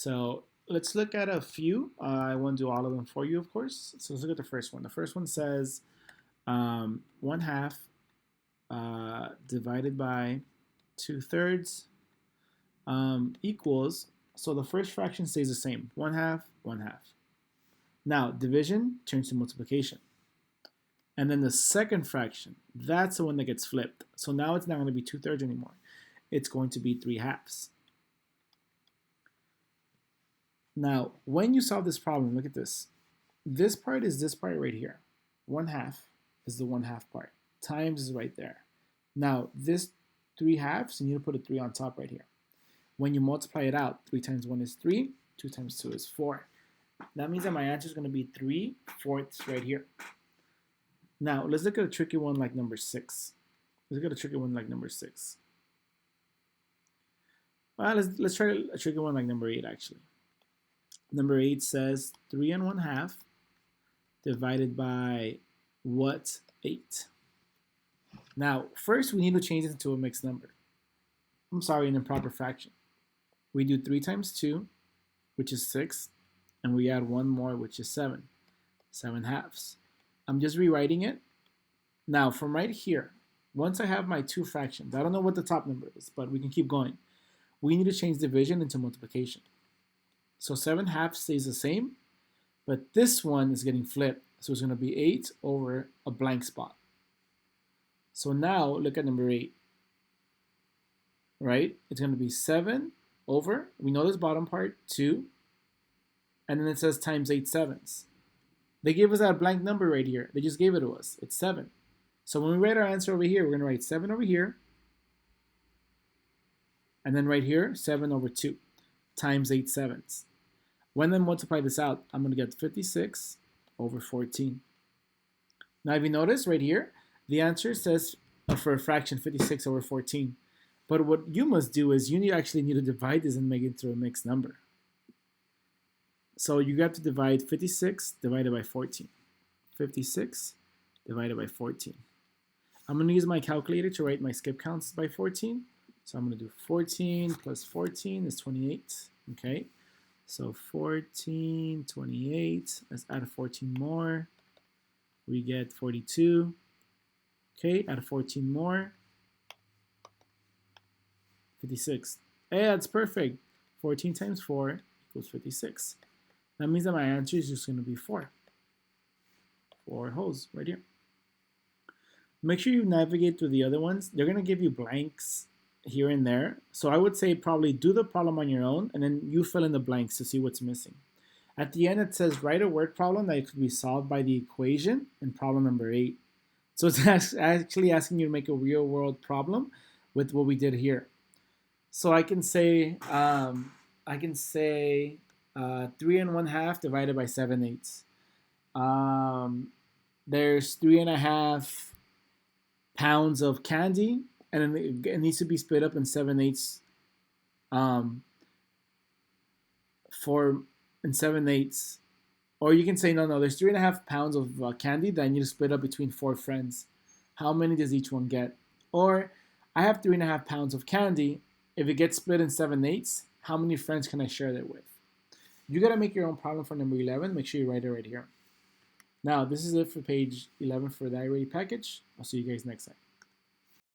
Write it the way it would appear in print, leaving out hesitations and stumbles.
So let's look at a few. I won't do all of them for you, of course. So let's look at the first one. The first one says 1/2 divided by 2/3 equals, so the first fraction stays the same, 1/2, 1/2. Now, division turns to multiplication. And then the second fraction, that's the one that gets flipped. So now it's not going to be 2/3 anymore. It's going to be 3/2. Now, when you solve this problem, look at this. This part is this part right here. 1/2 is the 1/2 part. Times is right there. Now, this 3/2, you need to put a 3 on top right here. When you multiply it out, 3 times 1 is 3, 2 times 2 is 4. That means that my answer is going to be 3/4 right here. Now, let's look at a tricky one like number 6. Let's look at a tricky one like number 6. Well, let's try a tricky one like number 8, actually. Number 8 says 3 1/2 divided by what 8? Now, first we need to change it into a mixed number. I'm sorry, an improper fraction. We do 3 times 2, which is 6, and we add 1 more, which is 7. 7/2. I'm just rewriting it. Now, from right here, once I have my two fractions, I don't know what the top number is, but we can keep going. We need to change division into multiplication. So 7/2 stays the same, but this one is getting flipped. So it's going to be 8 over a blank spot. So now look at number 8, right? It's going to be 7 over, we know this bottom part, 2, and then it says times 8/7. They gave us that blank number right here. They just gave it to us. It's 7. So when we write our answer over here, we're going to write 7 over here, and then right here, 7 over 2 times 8/7. When I multiply this out, I'm going to get 56 over 14. Now, if you notice right here, the answer says for a fraction 56 over 14. But what you must do is you actually need to divide this and make it into a mixed number. So you have to divide 56 divided by 14. 56 divided by 14. I'm going to use my calculator to write my skip counts by 14. So I'm going to do 14 plus 14 is 28. Okay, so 14, 28. Let's add 14 more. We get 42. Okay, add 14 more. 56. Hey, that's perfect. 14 times 4 equals 56. That means that my answer is just going to be 4. 4 holes right here. Make sure you navigate through the other ones. They're going to give you blanks here and there. So I would say probably do the problem on your own, and then you fill in the blanks to see what's missing. At the end, it says write a word problem that could be solved by the equation in problem number 8. So it's actually asking you to make a real world problem with what we did here. So I can say 3 1/2 divided by 7/8. There's 3.5 pounds of candy, and it needs to be split up in 7/8. 7/8. Or you can say no. There's 3.5 pounds of candy that I need to split up between 4 friends. How many does each one get? Or I have 3.5 pounds of candy. If it gets split in 7/8, how many friends can I share that with? You got to make your own problem for number 11. Make sure you write it right here. Now, this is it for page 11 for the Iready package. I'll see you guys next time.